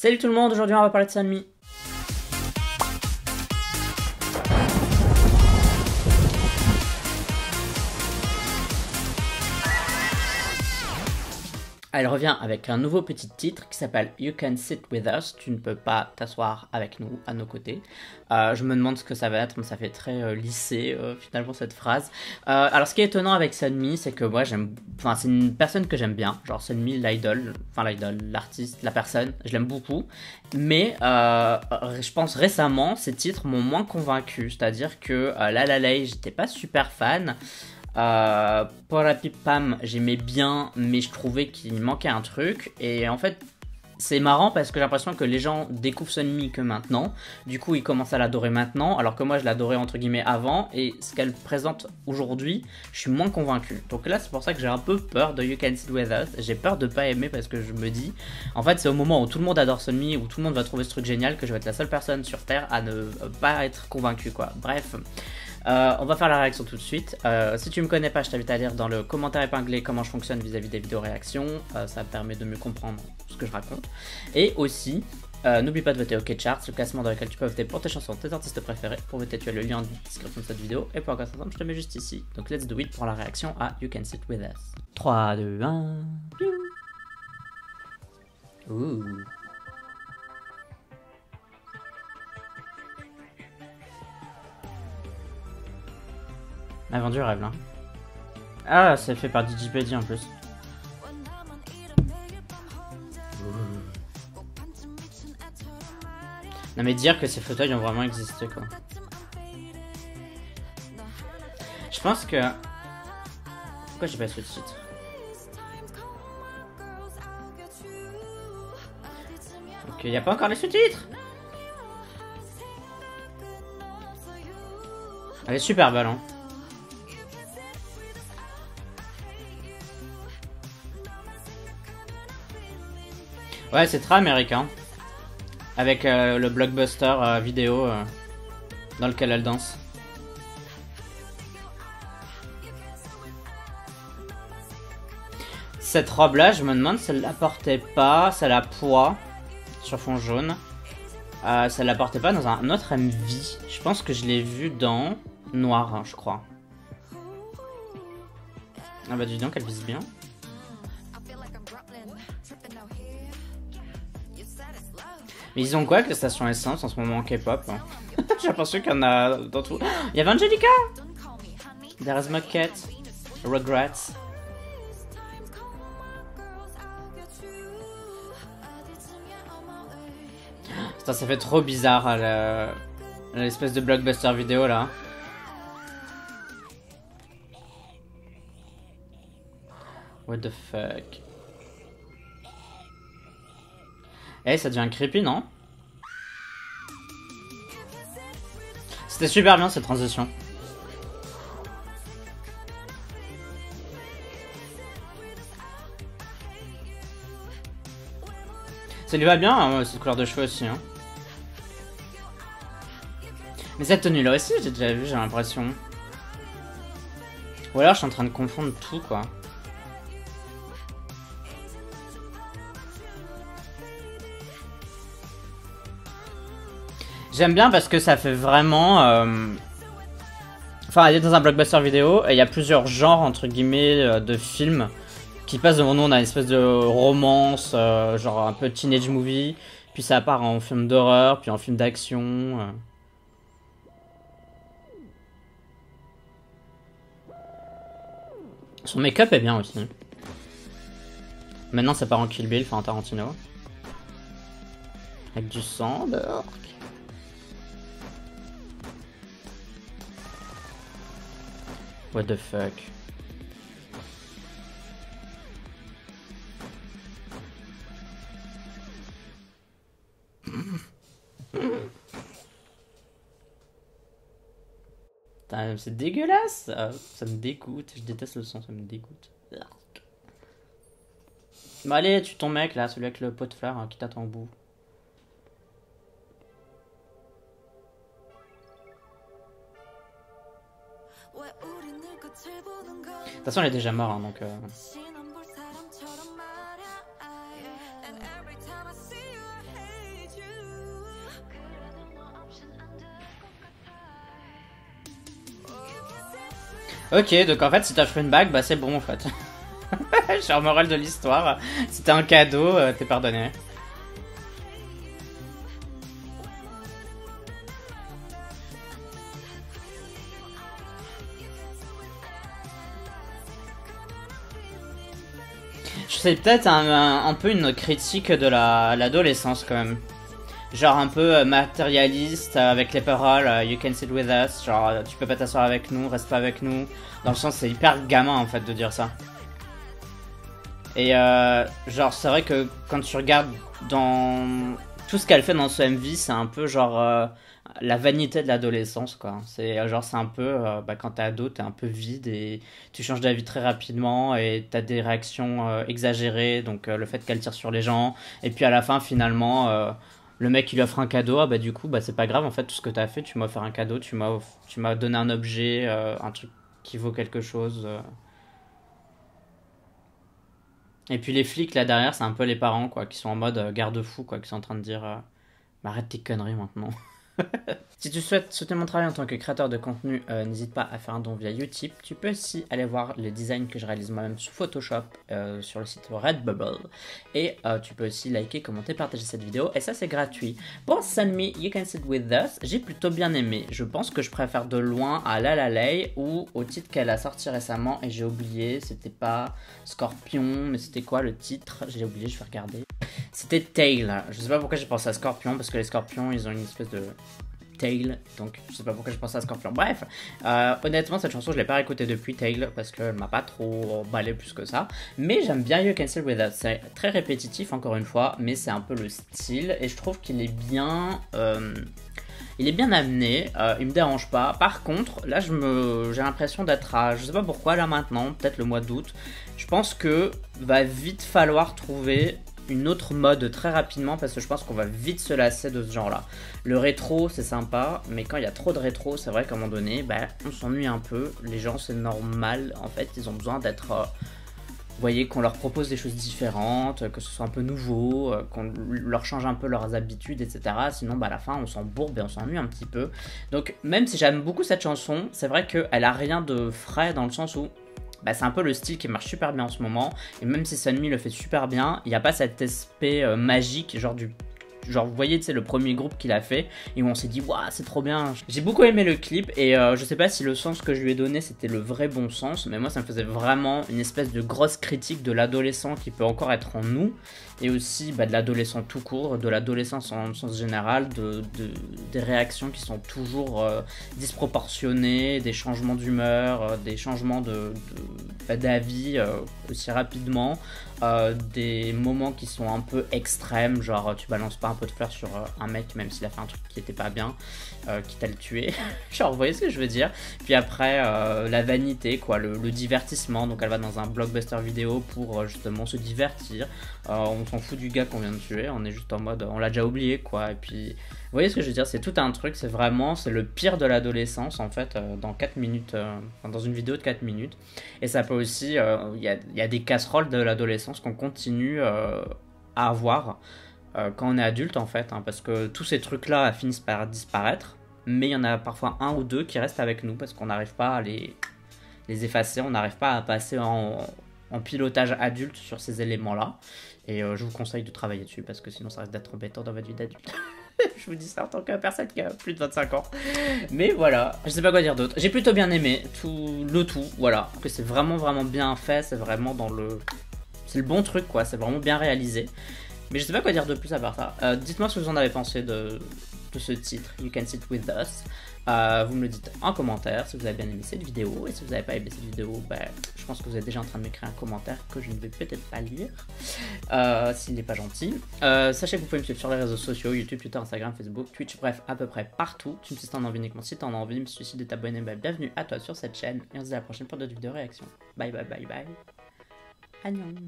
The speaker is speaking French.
Salut tout le monde, aujourd'hui on va parler de Sunmi. Elle revient avec un nouveau petit titre qui s'appelle You Can Sit With Us. Tu ne peux pas t'asseoir avec nous, à nos côtés. Je me demande ce que ça va être, mais ça fait très lycée finalement cette phrase. Alors ce qui est étonnant avec Sunmi, c'est que moi j'aime, enfin c'est une personne que j'aime bien, genre Sunmi l'idole, l'artiste, la personne, je l'aime beaucoup. Mais je pense récemment ces titres m'ont moins convaincu, c'est-à-dire que La La Lay, j'étais pas super fan. Porapipam, j'aimais bien, mais je trouvais qu'il manquait un truc. Et en fait, c'est marrant parce que j'ai l'impression que les gens découvrent Sunmi que maintenant. Du coup, ils commencent à l'adorer maintenant, alors que moi, je l'adorais entre guillemets avant. Et ce qu'elle présente aujourd'hui, je suis moins convaincu. Donc là, c'est pour ça que j'ai un peu peur de You Can Sit With Us. J'ai peur de pas aimer parce que je me dis, en fait, c'est au moment où tout le monde adore Sunmi, où tout le monde va trouver ce truc génial, que je vais être la seule personne sur Terre à ne pas être convaincu, quoi. Bref. On va faire la réaction tout de suite. Si tu me connais pas, je t'invite à lire dans le commentaire épinglé comment je fonctionne vis-à-vis des vidéos réactions. Ça me permet de mieux comprendre ce que je raconte. Et aussi, n'oublie pas de voter OK Charts, le classement dans lequel tu peux voter pour tes chansons, tes artistes préférés. Pour voter, tu as le lien de description de cette vidéo. Et pour encore ensemble, je te mets juste ici. Donc let's do it pour la réaction à You Can Sit With Us. 3, 2, 1. Ouh. La vendu rêve là. Ah, c'est fait par Digipedia en plus. Non mais dire que ces fauteuils ont vraiment existé quoi. Je pense que... Pourquoi j'ai pas ce titre? Ok, y a pas encore les sous-titres. Elle est super belle hein. Ouais, c'est très américain. Avec le blockbuster vidéo dans lequel elle danse. Cette robe là, je me demande si elle la portait pas, ça la poids sur fond jaune. Ça la portait pas dans un autre MV. Je pense que je l'ai vu dans Noir, hein, je crois. Ah bah dis donc, elle vise bien. Mais ils ont quoi avec les stations essence en ce moment en K-pop hein. J'ai l'impression qu'il y en a dans tout. Il y avait Angelica, There's Moquette, Regrets. Putain, ça fait trop bizarre l'espèce de blockbuster vidéo là. What the fuck. Eh, ça devient creepy, non? C'était super bien cette transition. Ça lui va bien, hein, cette couleur de cheveux aussi. Hein. Mais cette tenue là aussi, j'ai déjà vu, j'ai l'impression. Ou alors je suis en train de confondre tout, quoi. J'aime bien parce que ça fait vraiment... Enfin, elle est dans un blockbuster vidéo et il y a plusieurs genres, entre guillemets, de films qui passent devant nous. On a une espèce de romance, genre un peu teenage movie, puis ça part en film d'horreur, puis en film d'action. Son make-up est bien aussi. Maintenant, ça part en Kill Bill, enfin en Tarantino. Avec du sang dehors. What the fuck. C'est dégueulasse. Ça me dégoûte. Je déteste le son, ça me dégoûte. Bah allez, tue ton mec là, celui avec le pot de fleurs hein, qui t'attend au bout. De toute façon, elle est déjà morte, hein, donc... Ok, donc en fait, si t'offres une bague, bah c'est bon en fait. Genre, morale de l'histoire, si t'as un cadeau, t'es pardonné. C'est peut-être un peu une critique de l'adolescence quand même. Genre un peu matérialiste avec les paroles You can sit with us, genre tu peux pas t'asseoir avec nous, reste pas avec nous. Dans le sens c'est hyper gamin en fait de dire ça. Et genre c'est vrai que quand tu regardes dans tout ce qu'elle fait dans ce MV, c'est un peu genre la vanité de l'adolescence quoi. C'est genre c'est un peu bah, quand t'es ado, t'es un peu vide et tu changes d'avis très rapidement et t'as des réactions exagérées, donc le fait qu'elle tire sur les gens et puis à la fin finalement le mec il lui offre un cadeau, ah bah du coup bah c'est pas grave en fait tout ce que t'as fait, tu m'as offert un cadeau, tu m'as donné un objet, un truc qui vaut quelque chose. Et puis les flics là derrière, c'est un peu les parents quoi, qui sont en mode garde-fou quoi, qui sont en train de dire bah, arrête tes conneries maintenant. Si tu souhaites soutenir mon travail en tant que créateur de contenu, n'hésite pas à faire un don via Utip. Tu peux aussi aller voir les designs que je réalise moi-même sous Photoshop sur le site Redbubble. Et tu peux aussi liker, commenter, partager cette vidéo. Et ça, c'est gratuit. Pour Sunmi, You Can Sit With Us, j'ai plutôt bien aimé. Je pense que je préfère de loin à La La Lay ou au titre qu'elle a sorti récemment. Et j'ai oublié, c'était pas Scorpion, mais c'était quoi le titre? J'ai oublié, je vais regarder. C'était Tail. Je sais pas pourquoi j'ai pensé à Scorpion, parce que les scorpions, ils ont une espèce de Tail, donc je sais pas pourquoi je pense à Scorpion. Bref, honnêtement, cette chanson, je l'ai pas écoutée depuis Tail, parce qu'elle m'a pas trop emballé plus que ça. Mais j'aime bien You Can Sit With Us. C'est très répétitif, encore une fois, mais c'est un peu le style, et je trouve qu'il est bien... il est bien amené, il me dérange pas. Par contre, là j'ai l'impression d'être à, je sais pas pourquoi là maintenant, peut-être le mois d'août. Je pense que va vite falloir trouver une autre mode très rapidement parce que je pense qu'on va vite se lasser de ce genre-là. Le rétro c'est sympa, mais quand il y a trop de rétro, c'est vrai qu'à un moment donné, bah, on s'ennuie un peu. Les gens c'est normal, en fait, ils ont besoin d'être... vous voyez, qu'on leur propose des choses différentes, que ce soit un peu nouveau, qu'on leur change un peu leurs habitudes, etc. Sinon, bah, à la fin, on s'embourbe et on s'ennuie un petit peu. Donc, même si j'aime beaucoup cette chanson, c'est vrai qu'elle a rien de frais dans le sens où bah, c'est un peu le style qui marche super bien en ce moment. Et même si Sunmi le fait super bien, il n'y a pas cet aspect magique, genre du... Genre, vous voyez, c'est le premier groupe qu'il a fait et où on s'est dit, waouh, c'est trop bien. J'ai beaucoup aimé le clip et je sais pas si le sens que je lui ai donné c'était le vrai bon sens, mais moi ça me faisait vraiment une espèce de grosse critique de l'adolescent qui peut encore être en nous et aussi bah, de l'adolescent tout court, de l'adolescence en sens général, des réactions qui sont toujours disproportionnées, des changements d'humeur, des changements d'avis aussi rapidement. Des moments qui sont un peu extrêmes, genre tu balances pas un peu de fleurs sur un mec même s'il a fait un truc qui était pas bien, quitte à le tuer. Genre vous voyez ce que je veux dire. Puis après la vanité quoi, le divertissement, donc elle va dans un blockbuster vidéo pour justement se divertir. On s'en fout du gars qu'on vient de tuer, on est juste en mode on l'a déjà oublié quoi. Et puis vous voyez ce que je veux dire, c'est tout un truc, c'est vraiment c'est le pire de l'adolescence en fait dans 4 minutes, dans une vidéo de 4 minutes. Et ça peut aussi, il y a des casseroles de l'adolescence qu'on continue à avoir quand on est adulte en fait, hein, parce que tous ces trucs là finissent par disparaître, mais il y en a parfois un ou deux qui restent avec nous parce qu'on n'arrive pas à les effacer, on n'arrive pas à passer en pilotage adulte sur ces éléments là, et je vous conseille de travailler dessus parce que sinon ça risque d'être embêtant dans votre vie d'adulte. Je vous dis ça en tant que personne qui a plus de 25 ans. Mais voilà, je sais pas quoi dire d'autre. J'ai plutôt bien aimé le tout, voilà. Que c'est vraiment vraiment bien fait, c'est vraiment dans le... C'est le bon truc quoi, c'est vraiment bien réalisé. Mais je sais pas quoi dire de plus à part ça. Dites-moi ce que vous en avez pensé de ce titre, You Can Sit With Us. Vous me le dites en commentaire si vous avez bien aimé cette vidéo. Et si vous n'avez pas aimé cette vidéo, bah, je pense que vous êtes déjà en train de m'écrire un commentaire que je ne vais peut-être pas lire s'il n'est pas gentil. Sachez que vous pouvez me suivre sur les réseaux sociaux, YouTube, Twitter, Instagram, Facebook, Twitch, bref, à peu près partout. Tu me suis en envie uniquement si t'en as envie, me suffit de t'abonner, bah, bienvenue à toi sur cette chaîne. Et on se dit à la prochaine pour d'autres vidéos réactions. Bye bye bye bye. Annyeong.